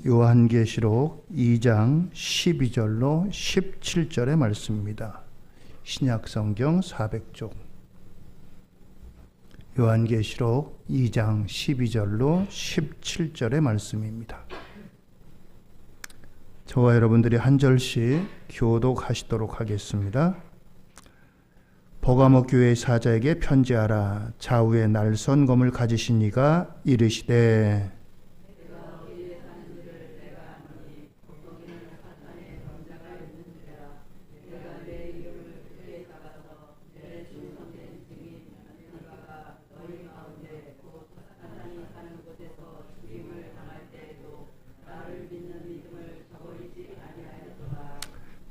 요한계시록 2장 12절로 17절의 말씀입니다. 신약성경 400쪽. 요한계시록 2장 12절로 17절의 말씀입니다. 저와 여러분들이 한 절씩 교독하시도록 하겠습니다. 버가모 교회의 사자에게 편지하라. 좌우에 날선 검을 가지신 이가 이르시되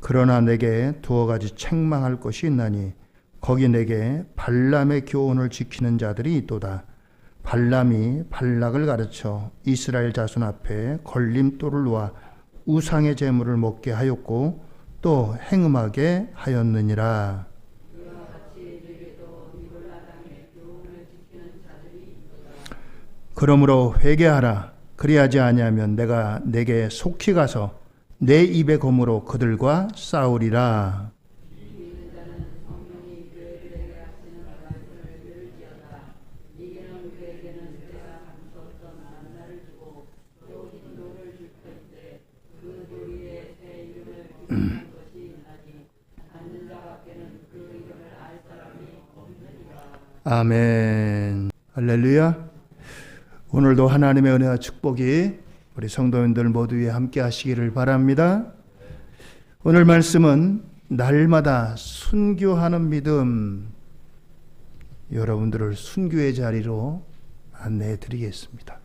그러나 내게 두어 가지 책망할 것이 있나니 거기 내게 발람의 교훈을 지키는 자들이 있도다. 발람이 발락을 가르쳐 이스라엘 자손 앞에 걸림돌을 놓아 우상의 제물을 먹게 하였고 또 행음하게 하였느니라. 그러므로 회개하라. 그리하지 아니하면 내가 내게 속히 가서 내 입의 검으로 그들과 싸우리라. 아멘. 할렐루야. 오늘도 하나님의 은혜와 축복이 우리 성도님들 모두 위에 함께 하시기를 바랍니다. 오늘 말씀은 날마다 순교하는 믿음, 여러분들을 순교의 자리로 안내해 드리겠습니다.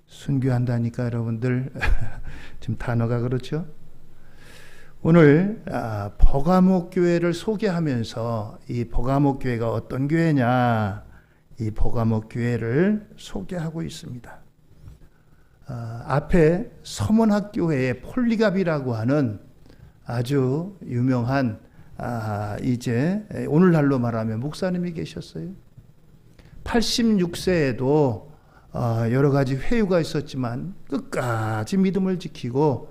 순교한다니까 여러분들 지금 단어가 그렇죠? 오늘 버가모 교회를 소개하면서 이 버가모 교회가 어떤 교회냐, 이 버가모 교회를 소개하고 있습니다. 앞에 서문학교회의 폴리갑이라고 하는 아주 유명한 이제 오늘날로 말하면 목사님이 계셨어요. 86세에도 여러 가지 회유가 있었지만 끝까지 믿음을 지키고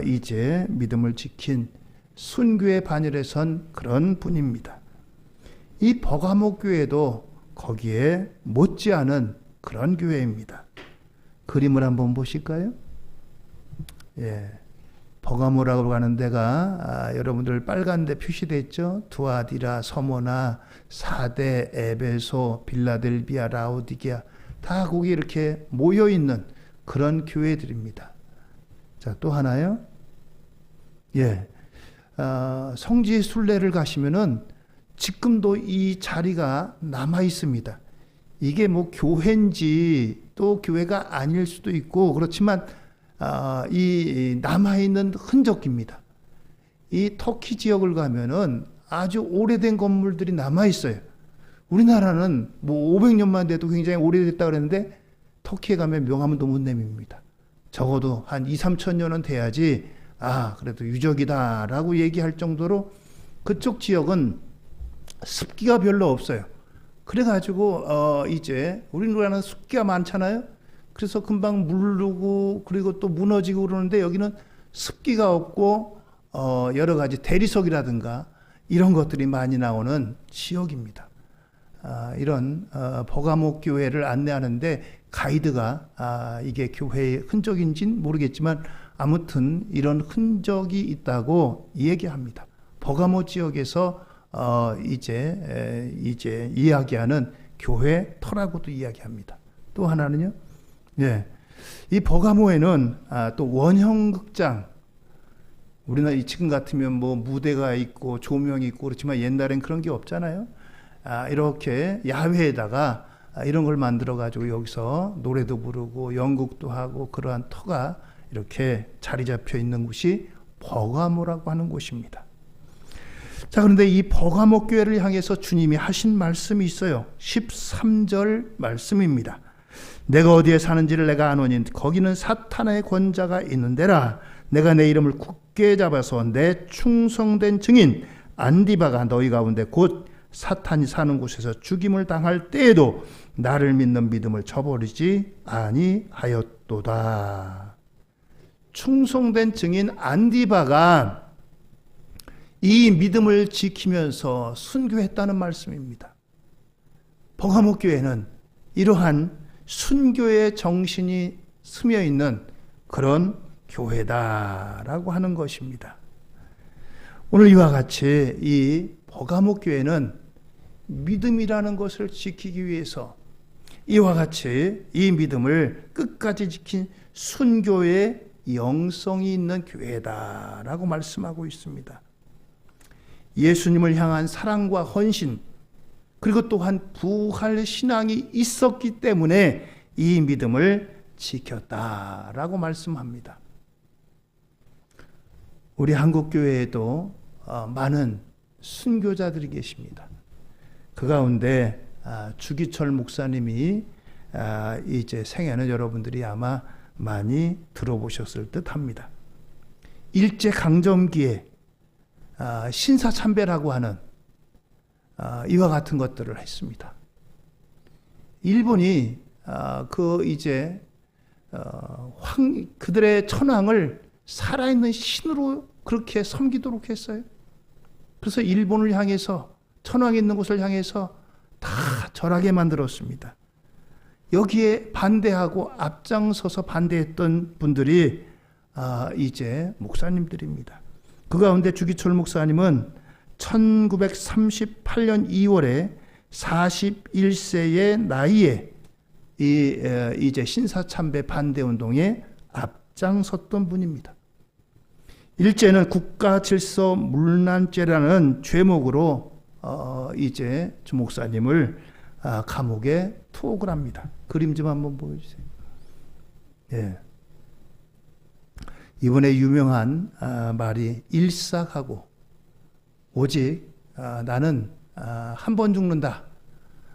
이제 믿음을 지킨 순교의 반열에 선 그런 분입니다. 이 버가모 교회도 거기에 못지않은 그런 교회입니다. 그림을 한번 보실까요? 예, 버가모라고 하는 데가 여러분들 빨간 데 표시되어 있죠? 두아디라, 서모나, 사대, 에베소, 빌라델비아, 라오디게아 다 거기 이렇게 모여있는 그런 교회들입니다. 자, 또 하나요? 예, 성지 순례를 가시면은 지금도 이 자리가 남아 있습니다. 이게 뭐 교회인지 또 교회가 아닐 수도 있고 그렇지만 이 남아있는 흔적입니다. 이 터키 지역을 가면은 아주 오래된 건물들이 남아있어요. 우리나라는 뭐 500년만 돼도 굉장히 오래됐다 그랬는데 터키에 가면 명함도 못 내밉니다. 적어도 한 2-3천 년은 돼야지 그래도 유적이다라고 얘기할 정도로 그쪽 지역은 습기가 별로 없어요. 그래가지고 이제 우리나라는 습기가 많잖아요. 그래서 금방 물르고 그리고 또 무너지고 그러는데 여기는 습기가 없고 여러 가지 대리석이라든가 이런 것들이 많이 나오는 지역입니다. 이런 버가모 교회를 안내하는데 가이드가 이게 교회의 흔적인지는 모르겠지만 아무튼 이런 흔적이 있다고 얘기합니다. 버가모 지역에서 이제 이야기하는 교회 터라고도 이야기합니다. 또 하나는요, 예, 이 버가모에는 또 원형극장, 우리나라 지금 같으면 뭐 무대가 있고 조명이 있고 그렇지만 옛날엔 그런 게 없잖아요. 이렇게 야외에다가 이런 걸 만들어 가지고 여기서 노래도 부르고 연극도 하고 그러한 터가 이렇게 자리 잡혀 있는 곳이 버가모라고 하는 곳입니다. 자, 그런데 이 버가모 교회를 향해서 주님이 하신 말씀이 있어요. 13절 말씀입니다. 내가 어디에 사는지를 내가 아노니 거기는 사탄의 권자가 있는 데라. 내가 내 이름을 굳게 잡아서 내 충성된 증인 안디바가 너희 가운데 곧 사탄이 사는 곳에서 죽임을 당할 때에도 나를 믿는 믿음을 저버리지 아니하였도다. 하셨도다. 충성된 증인 안디바가 이 믿음을 지키면서 순교했다는 말씀입니다. 버가모 교회는 이러한 순교의 정신이 스며 있는 그런 교회다라고 하는 것입니다. 오늘 이와 같이 이 버가모 교회는 믿음이라는 것을 지키기 위해서 이와 같이 이 믿음을 끝까지 지킨 순교의 영성이 있는 교회다라고 말씀하고 있습니다. 예수님을 향한 사랑과 헌신, 그리고 또한 부활 신앙이 있었기 때문에 이 믿음을 지켰다라고 말씀합니다. 우리 한국교회에도 많은 순교자들이 계십니다. 그 가운데 주기철 목사님이 이제 생애는 여러분들이 아마 많이 들어보셨을 듯 합니다. 일제강점기에 신사참배라고 하는 이와 같은 것들을 했습니다. 일본이 그들의 천황을 살아있는 신으로 그렇게 섬기도록 했어요. 그래서 일본을 향해서 천황이 있는 곳을 향해서 다 절하게 만들었습니다. 여기에 반대하고 앞장서서 반대했던 분들이 이제 목사님들입니다. 그 가운데 주기철 목사님은 1938년 2월에 41세의 나이에 이제 신사참배 반대운동에 앞장섰던 분입니다. 일제는 국가질서 문란죄라는 죄목으로 이제 주 목사님을 감옥에 투옥을 합니다. 그림 좀 한번 보여주세요. 예. 이번에 유명한 말이 일삭하고 오직 나는 한 번 죽는다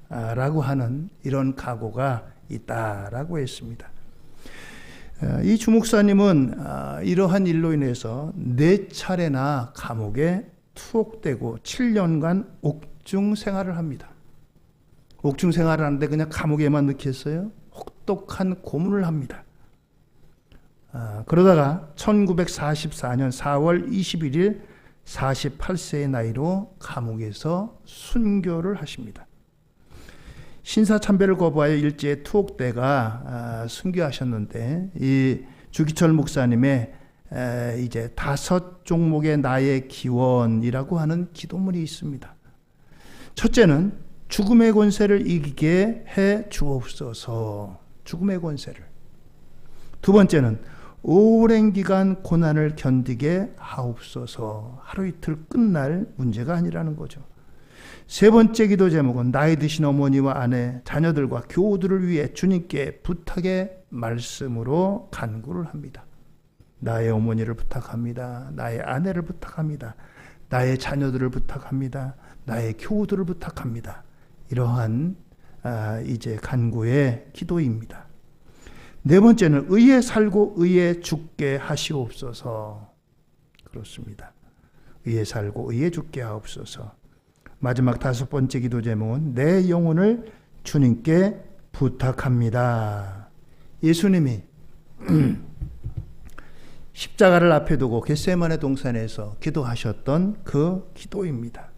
라고 하는 이런 각오가 있다라고 했습니다. 이 주목사님은 이러한 일로 인해서 4차례나 감옥에 투옥되고 7년간 옥중 생활을 합니다. 옥중 생활을 하는데 그냥 감옥에만 넣겠어요? 혹독한 고문을 합니다. 그러다가 1944년 4월 21일 48세의 나이로 감옥에서 순교를 하십니다. 신사참배를 거부하여 일제에 투옥대가 순교하셨는데 이 주기철 목사님의 이제 5 종목의 나의 기원이라고 하는 기도문이 있습니다. 첫째는 죽음의 권세를 이기게 해 주옵소서. 죽음의 권세를. 두 번째는 오랜 기간 고난을 견디게 하옵소서. 하루 이틀 끝날 문제가 아니라는 거죠. 세 번째 기도 제목은 나이 드신 어머니와 아내, 자녀들과 교우들을 위해 주님께 부탁의 말씀으로 간구를 합니다. 나의 어머니를 부탁합니다. 나의 아내를 부탁합니다. 나의 자녀들을 부탁합니다. 나의 교우들을 부탁합니다. 이러한 이제 간구의 기도입니다. 네 번째는 의에 살고 의에 죽게 하시옵소서. 그렇습니다. 의에 살고 의에 죽게 하옵소서. 마지막 5번째 기도 제목은 내 영혼을 주님께 부탁합니다. 예수님이 십자가를 앞에 두고 겟세마네 동산에서 기도하셨던 그 기도입니다.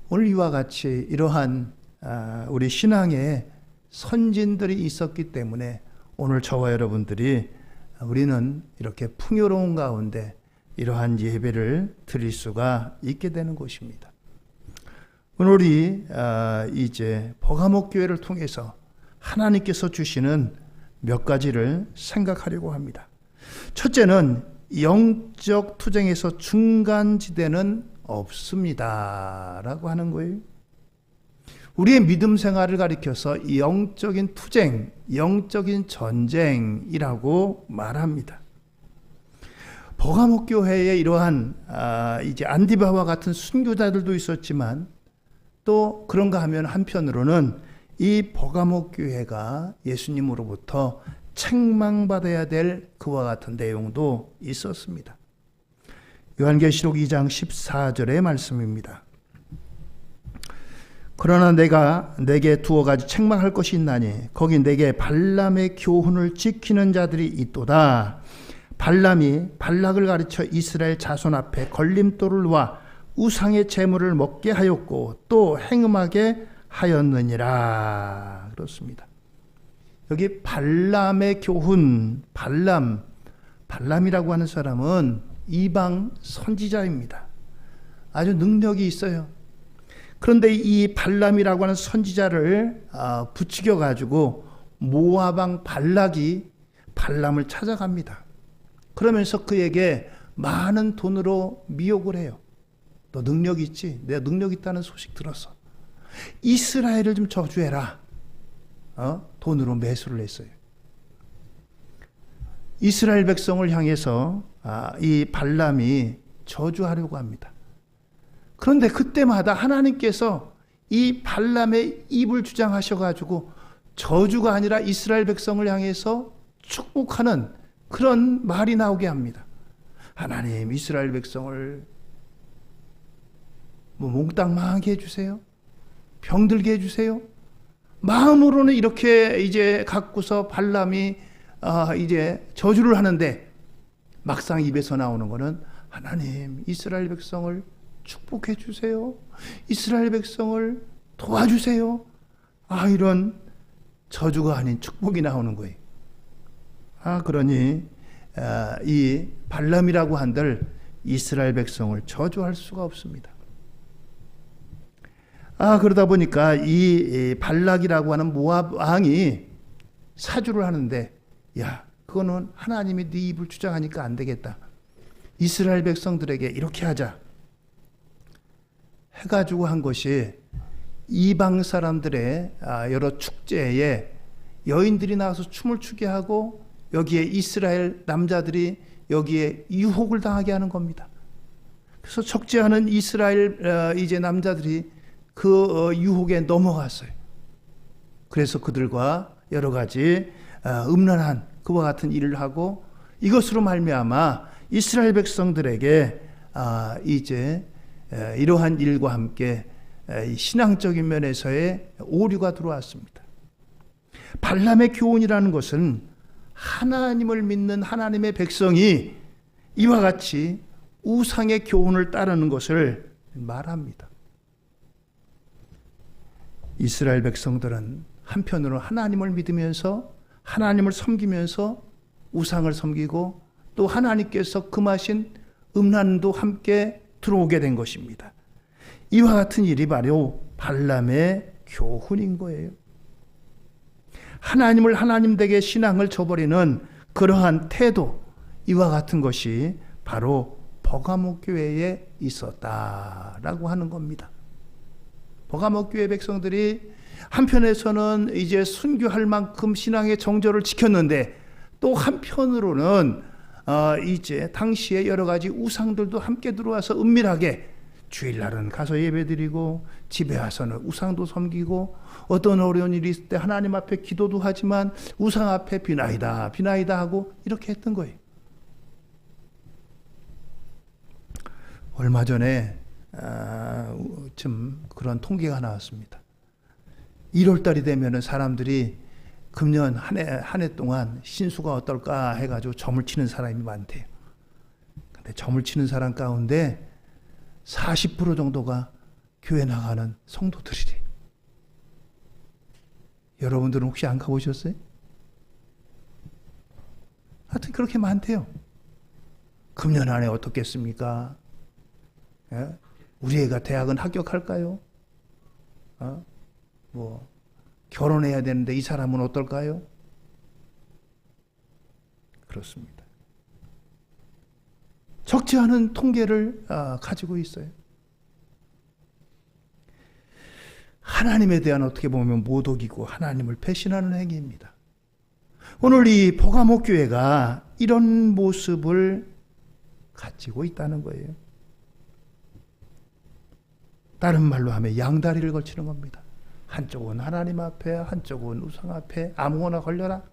오늘 이와 같이 이러한 우리 신앙의 선진들이 있었기 때문에 오늘 저와 여러분들이 우리는 이렇게 풍요로운 가운데 이러한 예배를 드릴 수가 있게 되는 것입니다. 오늘 우리 이제 버가모 교회를 통해서 하나님께서 주시는 몇 가지를 생각하려고 합니다. 첫째는 영적 투쟁에서 중간지대는 없습니다 라고 하는 거예요. 우리의 믿음 생활을 가리켜서 영적인 투쟁, 영적인 전쟁이라고 말합니다. 버가모 교회에 이러한 이제 안디바와 같은 순교자들도 있었지만 또 그런가 하면 한편으로는 이 버가모 교회가 예수님으로부터 책망받아야 될 그와 같은 내용도 있었습니다. 요한계시록 2장 14절의 말씀입니다. 그러나 내가 내게 두어 가지 책망할 것이 있나니 거기 내게 발람의 교훈을 지키는 자들이 있도다. 발람이 발락을 가르쳐 이스라엘 자손 앞에 걸림돌을 놓아 우상의 제물을 먹게 하였고 또 행음하게 하였느니라. 그렇습니다. 여기 발람의 교훈, 발람이라고 하는 사람은 이방 선지자입니다. 아주 능력이 있어요. 그런데 이 발람이라고 하는 선지자를 부추겨 가지고 모압 왕 발락이 발람을 찾아갑니다. 그러면서 그에게 많은 돈으로 미혹을 해요. 너 능력 있지? 내가 능력 있다는 소식 들었어. 이스라엘을 좀 저주해라. 돈으로 매수를 했어요. 이스라엘 백성을 향해서 이 발람이 저주하려고 합니다. 그런데 그때마다 하나님께서 이 발람의 입을 주장하셔가지고 저주가 아니라 이스라엘 백성을 향해서 축복하는 그런 말이 나오게 합니다. 하나님, 이스라엘 백성을 몽땅 망하게 해주세요. 병들게 해주세요. 마음으로는 이렇게 이제 갖고서 발람이 이제 저주를 하는데 막상 입에서 나오는 거는 하나님, 이스라엘 백성을 축복해 주세요. 이스라엘 백성을 도와주세요. 이런 저주가 아닌 축복이 나오는 거예요. 그러니 이 발람이라고 한들 이스라엘 백성을 저주할 수가 없습니다. 그러다 보니까 이 발락이라고 하는 모압 왕이 사주를 하는데, 야, 그거는 하나님이 네 입을 주장하니까 안 되겠다. 이스라엘 백성들에게 이렇게 하자 해가지고 한 것이 이방 사람들의 여러 축제에 여인들이 나와서 춤을 추게 하고 여기에 이스라엘 남자들이 여기에 유혹을 당하게 하는 겁니다. 그래서 적지 않은 이스라엘 이제 남자들이 그 유혹에 넘어갔어요. 그래서 그들과 여러 가지 음란한 그와 같은 일을 하고 이것으로 말미암아 이스라엘 백성들에게 이제 이러한 일과 함께 신앙적인 면에서의 오류가 들어왔습니다. 발람의 교훈이라는 것은 하나님을 믿는 하나님의 백성이 이와 같이 우상의 교훈을 따르는 것을 말합니다. 이스라엘 백성들은 한편으로 하나님을 믿으면서 하나님을 섬기면서 우상을 섬기고 또 하나님께서 금하신 음란도 함께 들어오게 된 것입니다. 이와 같은 일이 바로 발람의 교훈인 거예요. 하나님을 하나님 댁의 신앙을 저버리는 그러한 태도, 이와 같은 것이 바로 버가모 교회에 있었다라고 하는 겁니다. 버가모 교회 백성들이 한편에서는 이제 순교할 만큼 신앙의 정절을 지켰는데 또 한편으로는 이제 당시에 여러 가지 우상들도 함께 들어와서 은밀하게 주일날은 가서 예배드리고 집에 와서는 우상도 섬기고 어떤 어려운 일이 있을 때 하나님 앞에 기도도 하지만 우상 앞에 비나이다 하고 이렇게 했던 거예요. 얼마 전에 좀 그런 통계가 나왔습니다. 1월달이 되면은 사람들이 금년 한 해 동안 신수가 어떨까 해가지고 점을 치는 사람이 많대요. 근데 점을 치는 사람 가운데 40% 정도가 교회 나가는 성도들이래. 여러분들은 혹시 안 가보셨어요? 하여튼 그렇게 많대요. 금년 안에 어떻겠습니까? 예? 우리 애가 대학은 합격할까요? 결혼해야 되는데 이 사람은 어떨까요? 그렇습니다. 적지 않은 통계를 가지고 있어요. 하나님에 대한 어떻게 보면 모독이고 하나님을 배신하는 행위입니다. 오늘 이 버가모 교회가 이런 모습을 가지고 있다는 거예요. 다른 말로 하면 양다리를 걸치는 겁니다. 한쪽은 하나님 앞에, 한쪽은 우상 앞에 아무거나 걸려라.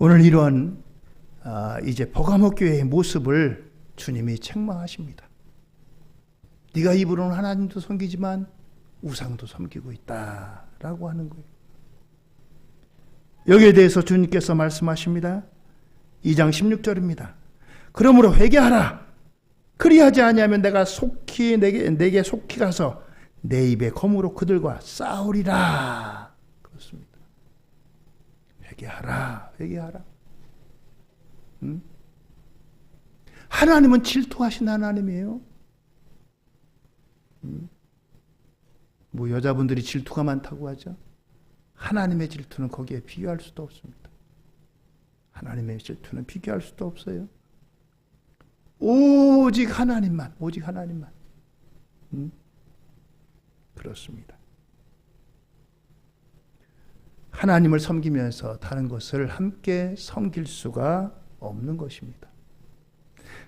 오늘 이러한 이제 버가모 교회의 모습을 주님이 책망하십니다. 네가 입으로는 하나님도 섬기지만 우상도 섬기고 있다라고 하는 거예요. 여기에 대해서 주님께서 말씀하십니다. 2장 16절입니다. 그러므로 회개하라. 그리하지 아니하면 내가 내게 속히 가서 내 입에 검으로 그들과 싸우리라. 그렇습니다. 회개하라. 회개하라. 하나님은 질투하신 하나님이에요. 뭐 여자분들이 질투가 많다고 하죠. 하나님의 질투는 거기에 비교할 수도 없습니다. 하나님의 질투는 비교할 수도 없어요. 오직 하나님만, 오직 하나님만. 그렇습니다. 하나님을 섬기면서 다른 것을 함께 섬길 수가 없는 것입니다.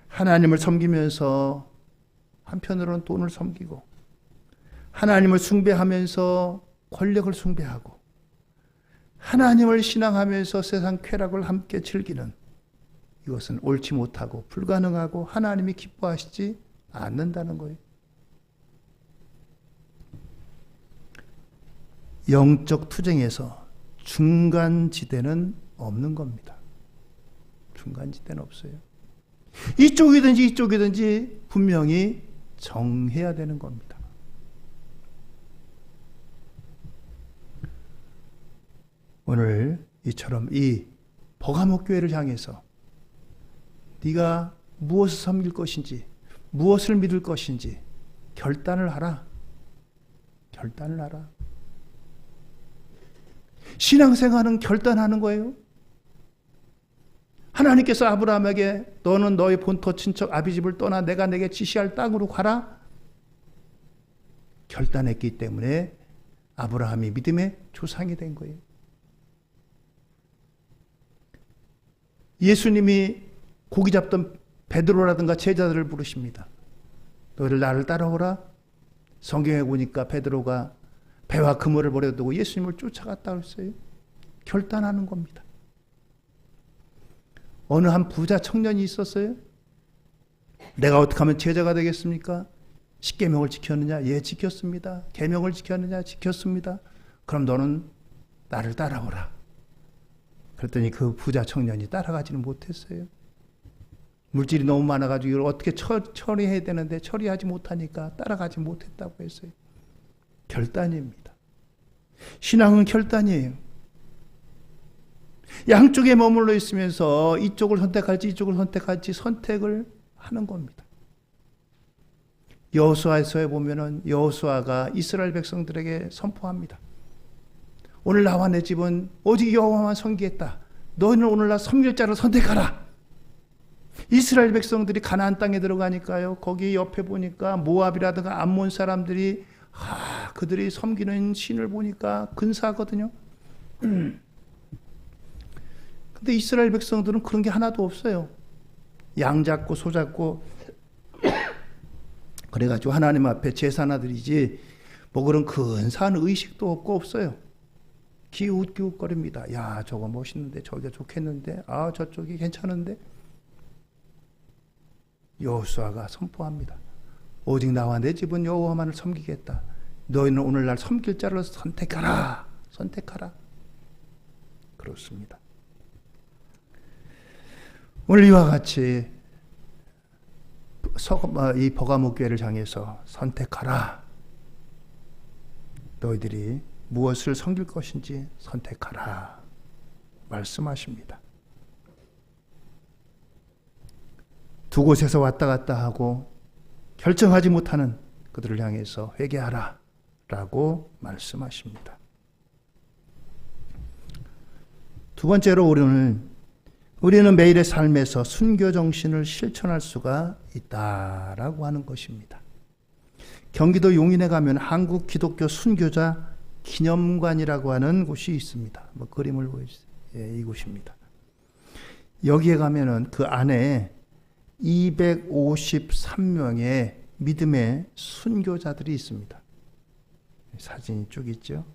하나님을 섬기면서 한편으로는 돈을 섬기고, 하나님을 숭배하면서 권력을 숭배하고, 하나님을 신앙하면서 세상 쾌락을 함께 즐기는, 이것은 옳지 못하고 불가능하고 하나님이 기뻐하시지 않는다는 거예요. 영적 투쟁에서 중간지대는 없는 겁니다. 중간지대는 없어요. 이쪽이든지 분명히 정해야 되는 겁니다. 오늘 이처럼 이 버가모 교회를 향해서 네가 무엇을 섬길 것인지, 무엇을 믿을 것인지 결단을 하라. 결단을 하라. 신앙생활은 결단하는 거예요. 하나님께서 아브라함에게 너는 너의 본토 친척 아비집을 떠나 내가 내게 지시할 땅으로 가라. 결단했기 때문에 아브라함이 믿음의 조상이 된 거예요. 예수님이 고기 잡던 베드로라든가 제자들을 부르십니다. 너희들 나를 따라오라. 성경에 보니까 베드로가 배와 그물을 버려두고 예수님을 쫓아갔다 그랬어요. 결단하는 겁니다. 어느 한 부자 청년이 있었어요. 내가 어떻게 하면 제자가 되겠습니까? 십계명을 지켰느냐? 예, 지켰습니다. 계명을 지켰느냐? 지켰습니다. 그럼 너는 나를 따라오라. 그랬더니 그 부자 청년이 따라가지는 못했어요. 물질이 너무 많아가지고 이걸 어떻게 처리해야 되는데 처리하지 못하니까 따라가지 못했다고 했어요. 결단입니다. 신앙은 결단이에요. 양쪽에 머물러 있으면서 이쪽을 선택할지 이쪽을 선택할지 선택을 하는 겁니다. 여호수아에서 보면은 여호수아가 이스라엘 백성들에게 선포합니다. 오늘 나와 내 집은 오직 여호와만 섬기겠다. 너희는 오늘날 섬길 자를 선택하라. 이스라엘 백성들이 가나안 땅에 들어가니까요. 거기 옆에 보니까 모압이라든가 암몬 사람들이 그들이 섬기는 신을 보니까 근사하거든요. 근데 이스라엘 백성들은 그런 게 하나도 없어요. 양 잡고 소 잡고 그래가지고 하나님 앞에 제사나 드리지 뭐 그런 근사한 의식도 없고 없어요. 기웃기웃거립니다. 야, 저거 멋있는데, 저게 좋겠는데, 아, 저쪽이 괜찮은데. 여호수아가 선포합니다. 오직 나와 내 집은 여호와만을 섬기겠다. 너희는 오늘날 섬길 자를 선택하라. 선택하라. 그렇습니다. 오늘 이와 같이 이 버가모 교회를 향해서 선택하라. 너희들이 무엇을 섬길 것인지 선택하라. 말씀하십니다. 두 곳에서 왔다 갔다 하고 결정하지 못하는 그들을 향해서 회개하라. 라고 말씀하십니다. 두 번째로 우리는 매일의 삶에서 순교 정신을 실천할 수가 있다라고 하는 것입니다. 경기도 용인에 가면 한국 기독교 순교자 기념관이라고 하는 곳이 있습니다. 뭐 그림을 보여주세요. 예, 이곳입니다. 여기에 가면은 그 안에 253명의 믿음의 순교자들이 있습니다. 사진이 쭉 있죠.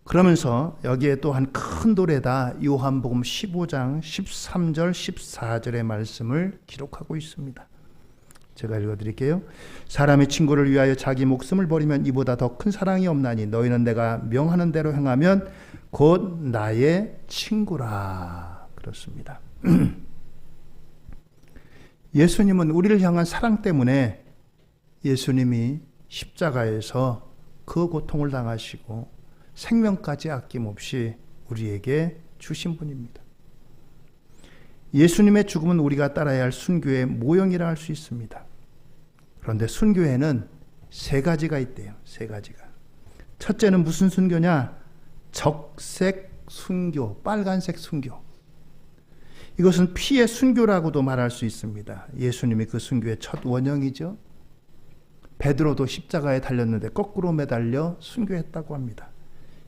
그러면서 여기에 또 한 큰 돌에다 요한복음 15장 13절 14절의 말씀을 기록하고 있습니다. 제가 읽어드릴게요. 사람의 친구를 위하여 자기 목숨을 버리면 이보다 더 큰 사랑이 없나니 너희는 내가 명하는 대로 행하면 곧 나의 친구라. 그렇습니다. 예수님은 우리를 향한 사랑 때문에 예수님이 십자가에서 그 고통을 당하시고 생명까지 아낌없이 우리에게 주신 분입니다. 예수님의 죽음은 우리가 따라야 할 순교의 모형이라 할 수 있습니다. 그런데 순교에는 세 가지가 있대요. 세 가지가. 첫째는 무슨 순교냐? 적색 순교, 빨간색 순교. 이것은 피의 순교라고도 말할 수 있습니다. 예수님이 그 순교의 첫 원형이죠. 베드로도 십자가에 달렸는데 거꾸로 매달려 순교했다고 합니다.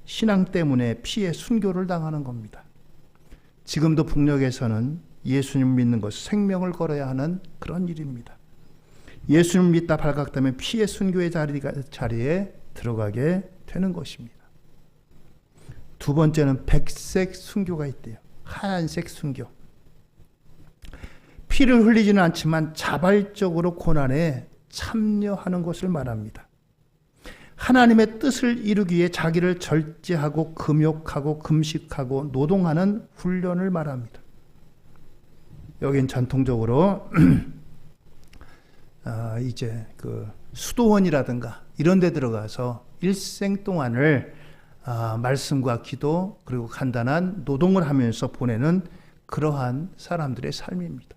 신앙 때문에 피의 순교를 당하는 겁니다. 지금도 북녘에서는 예수님 믿는 것, 생명을 걸어야 하는 그런 일입니다. 예수님 믿다 발각되면 피의 순교의 자리에 들어가게 되는 것입니다. 두 번째는 백색 순교가 있대요. 하얀색 순교. 피를 흘리지는 않지만 자발적으로 고난에 참여하는 것을 말합니다. 하나님의 뜻을 이루기 위해 자기를 절제하고 금욕하고 금식하고 노동하는 훈련을 말합니다. 여긴 전통적으로 이제 그 수도원이라든가 이런 데 들어가서 일생 동안을 말씀과 기도 그리고 간단한 노동을 하면서 보내는 그러한 사람들의 삶입니다.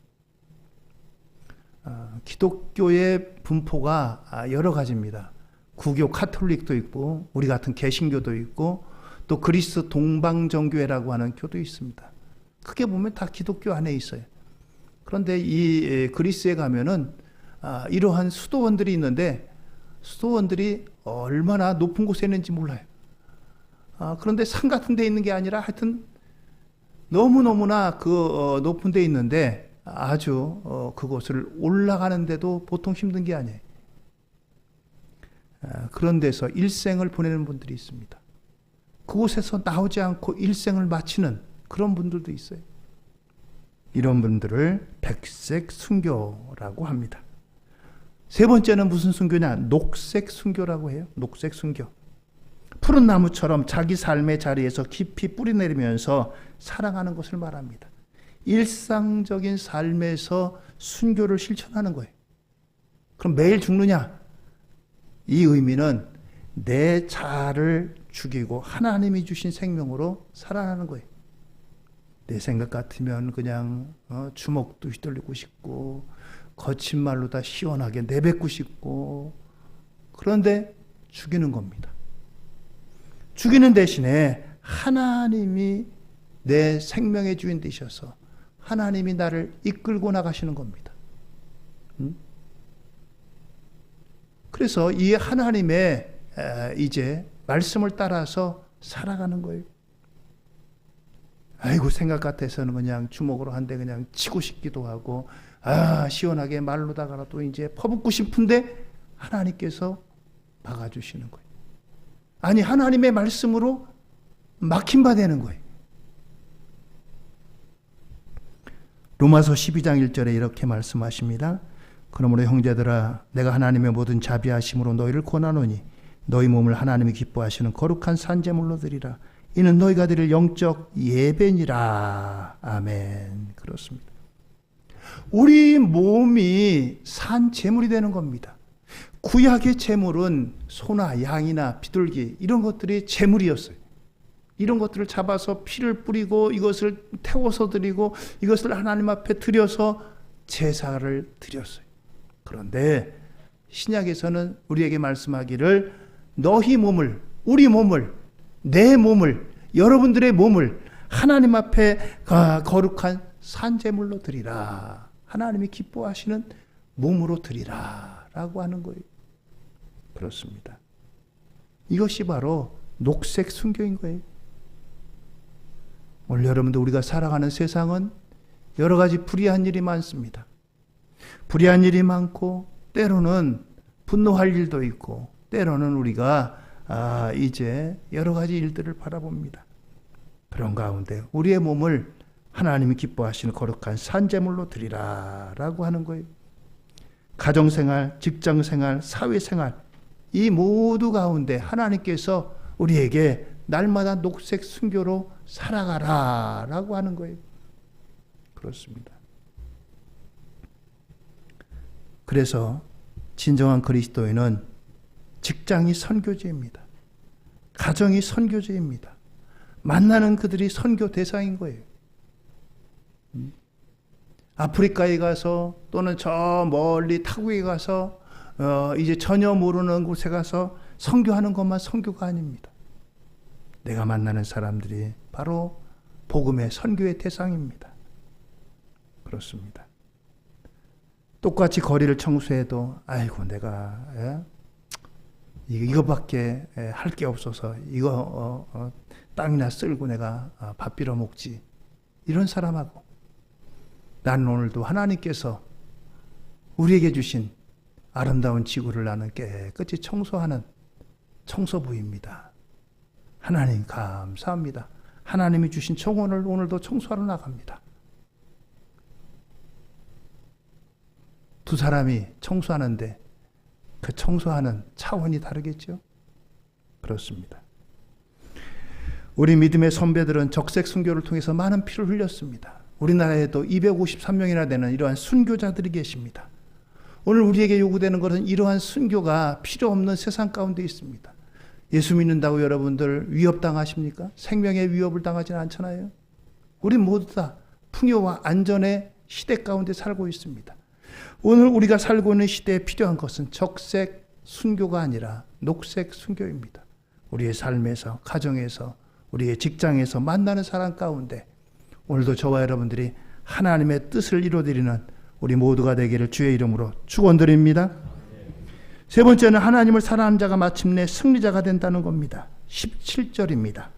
기독교의 분포가 여러 가지입니다. 구교 카톨릭도 있고 우리 같은 개신교도 있고 또 그리스 동방정교회라고 하는 교도 있습니다. 크게 보면 다 기독교 안에 있어요. 그런데 이 그리스에 가면은 이러한 수도원들이 있는데 수도원들이 얼마나 높은 곳에 있는지 몰라요. 그런데 산 같은 데 있는 게 아니라 하여튼 너무너무나 그 높은 데 있는데 아주 그곳을 올라가는데도 보통 힘든 게 아니에요. 그런 데서 일생을 보내는 분들이 있습니다. 그곳에서 나오지 않고 일생을 마치는 그런 분들도 있어요. 이런 분들을 백색 순교라고 합니다. 세 번째는 무슨 순교냐? 녹색 순교라고 해요. 녹색 순교. 푸른 나무처럼 자기 삶의 자리에서 깊이 뿌리내리면서 살아가는 것을 말합니다. 일상적인 삶에서 순교를 실천하는 거예요. 그럼 매일 죽느냐? 이 의미는 내 자아를 죽이고 하나님이 주신 생명으로 살아가는 거예요. 내 생각 같으면 그냥 주먹도 휘둘리고 싶고 거친 말로 다 시원하게 내뱉고 싶고 그런데 죽이는 겁니다. 죽이는 대신에 하나님이 내 생명의 주인 되셔서 하나님이 나를 이끌고 나가시는 겁니다. 그래서 이 하나님의 이제 말씀을 따라서 살아가는 거예요. 아이고 생각 같아서는 그냥 주먹으로 한 대 그냥 치고 싶기도 하고 시원하게 말로다가라도 이제 퍼붓고 싶은데 하나님께서 막아주시는 거예요. 아니 하나님의 말씀으로 막힌 바 되는 거예요. 로마서 12장 1절에 이렇게 말씀하십니다. 그러므로 형제들아 내가 하나님의 모든 자비하심으로 너희를 권하노니 너희 몸을 하나님이 기뻐하시는 거룩한 산제물로 드리라. 이는 너희가 드릴 영적 예배니라. 아멘. 그렇습니다. 우리 몸이 산 제물이 되는 겁니다. 구약의 제물은 소나 양이나 비둘기 이런 것들이 제물이었어요. 이런 것들을 잡아서 피를 뿌리고 이것을 태워서 드리고 이것을 하나님 앞에 드려서 제사를 드렸어요. 그런데 신약에서는 우리에게 말씀하기를 너희 몸을, 우리 몸을, 내 몸을, 여러분들의 몸을 하나님 앞에 거룩한 산제물로 드리라. 하나님이 기뻐하시는 몸으로 드리라 라고 하는 거예요. 그렇습니다. 이것이 바로 녹색 순교인 거예요. 오늘 여러분들 우리가 살아가는 세상은 여러 가지 불의한 일이 많습니다. 불의한 일이 많고 때로는 분노할 일도 있고 때로는 우리가 이제 여러 가지 일들을 바라봅니다. 그런 가운데 우리의 몸을 하나님이 기뻐하시는 거룩한 산제물로 드리라라고 하는 거예요. 가정생활, 직장생활, 사회생활 이 모두 가운데 하나님께서 우리에게 날마다 녹색 순교로 살아가라라고 하는 거예요. 그렇습니다. 그래서 진정한 그리스도인은 직장이 선교지입니다. 가정이 선교지입니다. 만나는 그들이 선교 대상인 거예요. 아프리카에 가서 또는 저 멀리 타국에 가서 이제 전혀 모르는 곳에 가서 선교하는 것만 선교가 아닙니다. 내가 만나는 사람들이 바로 복음의 선교의 대상입니다. 그렇습니다. 똑같이 거리를 청소해도 아이고 내가 이거밖에 할 게 없어서 이거 땅이나 쓸고 내가 밥 빌어 먹지 이런 사람하고 나는 오늘도 하나님께서 우리에게 주신 아름다운 지구를 나는 깨끗이 청소하는 청소부입니다. 하나님 감사합니다. 하나님이 주신 정원을 오늘도 청소하러 나갑니다. 두 사람이 청소하는데 그 청소하는 차원이 다르겠죠? 그렇습니다. 우리 믿음의 선배들은 적색 순교를 통해서 많은 피를 흘렸습니다. 우리나라에도 253명이나 되는 이러한 순교자들이 계십니다. 오늘 우리에게 요구되는 것은 이러한 순교가 필요 없는 세상 가운데 있습니다. 예수 믿는다고 여러분들 위협당하십니까? 생명의 위협을 당하지는 않잖아요. 우리 모두 다 풍요와 안전의 시대 가운데 살고 있습니다. 오늘 우리가 살고 있는 시대에 필요한 것은 적색 순교가 아니라 녹색 순교입니다. 우리의 삶에서, 가정에서, 우리의 직장에서 만나는 사람 가운데 오늘도 저와 여러분들이 하나님의 뜻을 이루어드리는 우리 모두가 되기를 주의 이름으로 축원드립니다. 세 번째는 하나님을 사랑하는 자가 마침내 승리자가 된다는 겁니다. 17절입니다.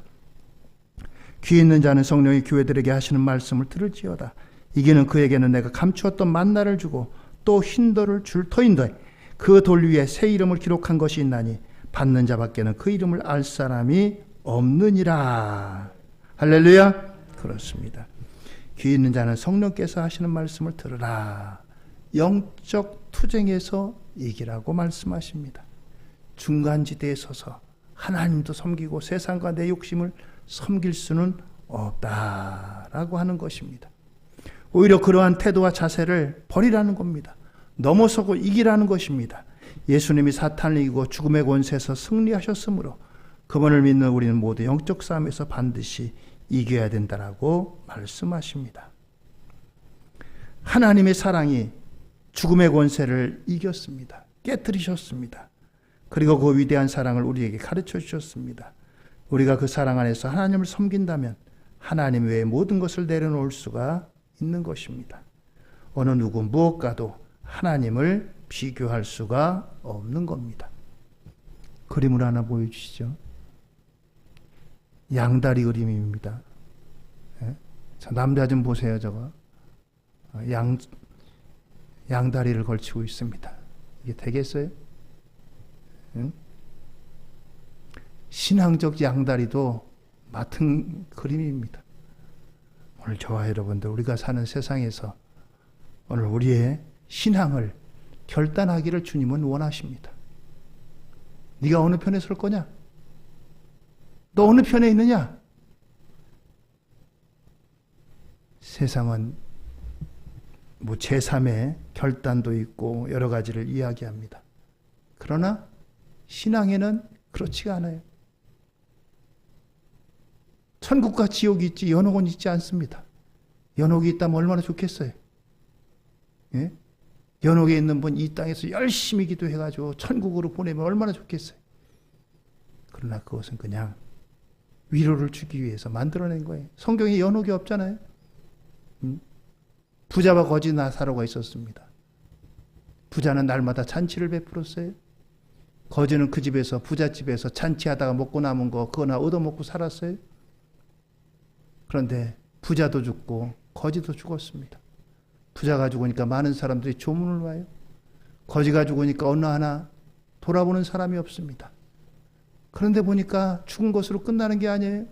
귀 있는 자는 성령이 교회들에게 하시는 말씀을 들을지어다. 이기는 그에게는 내가 감추었던 만나를 주고 또 흰돌을 줄 터인데 그 돌 위에 새 이름을 기록한 것이 있나니 받는 자밖에는 그 이름을 알 사람이 없느니라. 할렐루야. 그렇습니다. 귀 있는 자는 성령께서 하시는 말씀을 들으라. 영적 투쟁에서 이기라고 말씀하십니다. 중간지대에 서서 하나님도 섬기고 세상과 내 욕심을 섬길 수는 없다라고 하는 것입니다. 오히려 그러한 태도와 자세를 버리라는 겁니다. 넘어서고 이기라는 것입니다. 예수님이 사탄을 이기고 죽음의 권세에서 승리하셨으므로 그분을 믿는 우리는 모두 영적 싸움에서 반드시 이겨야 된다라고 말씀하십니다. 하나님의 사랑이 죽음의 권세를 이겼습니다. 깨뜨리셨습니다. 그리고 그 위대한 사랑을 우리에게 가르쳐 주셨습니다. 우리가 그 사랑 안에서 하나님을 섬긴다면 하나님 외에 모든 것을 내려놓을 수가 있는 것입니다. 어느 누구 무엇과도 하나님을 비교할 수가 없는 겁니다. 그림을 하나 보여주시죠. 양다리 그림입니다. 자, 남자 좀 보세요. 저거 양다리를 걸치고 있습니다. 이게 되겠어요? 응? 신앙적 양다리도 맡은 그림입니다. 오늘 저와 여러분들 우리가 사는 세상에서 오늘 우리의 신앙을 결단하기를 주님은 원하십니다. 네가 어느 편에 설 거냐? 너 어느 편에 있느냐? 세상은 뭐 제3의 결단도 있고 여러 가지를 이야기합니다. 그러나 신앙에는 그렇지가 않아요. 천국과 지옥이 있지 연옥은 있지 않습니다. 연옥이 있다면 얼마나 좋겠어요. 예? 연옥에 있는 분 이 땅에서 열심히 기도해가지고 천국으로 보내면 얼마나 좋겠어요. 그러나 그것은 그냥 위로를 주기 위해서 만들어낸 거예요. 성경에 연옥이 없잖아요. 부자와 거지 나사로가 있었습니다. 부자는 날마다 잔치를 베풀었어요. 거지는 그 집에서 부잣집에서 잔치하다가 먹고 남은 거 그거나 얻어먹고 살았어요. 그런데 부자도 죽고 거지도 죽었습니다. 부자가 죽으니까 많은 사람들이 조문을 와요. 거지가 죽으니까 어느 하나 돌아보는 사람이 없습니다. 그런데 보니까 죽은 것으로 끝나는 게 아니에요.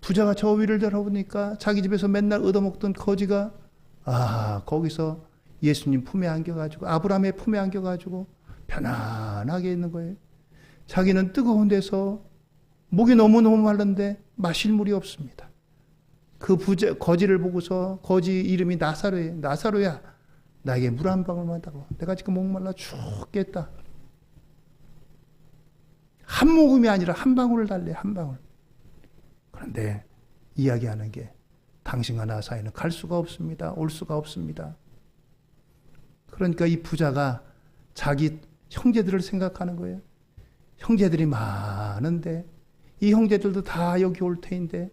부자가 저 위를 들어보니까 자기 집에서 맨날 얻어먹던 거지가 거기서 예수님 품에 안겨가지고 아브라함의 품에 안겨가지고 편안하게 있는 거예요. 자기는 뜨거운 데서 목이 너무너무 마른데 마실 물이 없습니다. 그 거지를 보고서 거지 이름이 나사로예요. 나사로야, 나에게 물 한 방울만 달라고. 내가 지금 목말라 죽겠다. 한 모금이 아니라 한 방울을 달래, 한 방울. 그런데 이야기하는 게 당신과 나 사이는 갈 수가 없습니다. 올 수가 없습니다. 그러니까 이 부자가 자기 형제들을 생각하는 거예요. 형제들이 많은데 이 형제들도 다 여기 올 테인데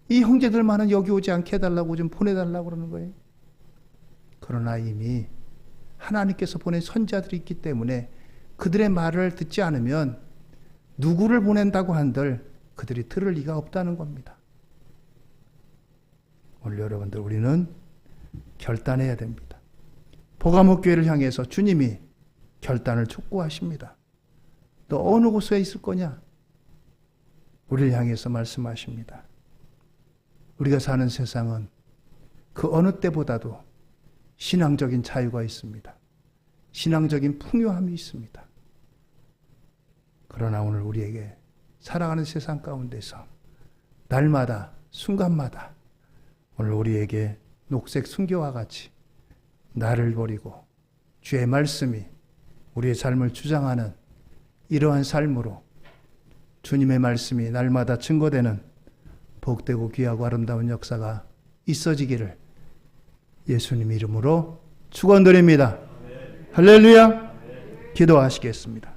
이 형제들만은 여기 오지 않게 해달라고 좀 보내달라고 그러는 거예요. 그러나 이미 하나님께서 보낸 선자들이 있기 때문에 그들의 말을 듣지 않으면 누구를 보낸다고 한들 그들이 들을 리가 없다는 겁니다. 오늘 여러분들 우리는 결단해야 됩니다. 보가목 교회를 향해서 주님이 결단을 촉구하십니다. 너 어느 곳에 있을 거냐? 우리를 향해서 말씀하십니다. 우리가 사는 세상은 그 어느 때보다도 신앙적인 자유가 있습니다. 신앙적인 풍요함이 있습니다. 그러나 오늘 우리에게 살아가는 세상 가운데서 날마다 순간마다 오늘 우리에게 녹색 순교와 같이 나를 버리고 주의 말씀이 우리의 삶을 주장하는 이러한 삶으로 주님의 말씀이 날마다 증거되는 복되고 귀하고 아름다운 역사가 있어지기를 예수님 이름으로 축원드립니다. 할렐루야. 기도하시겠습니다.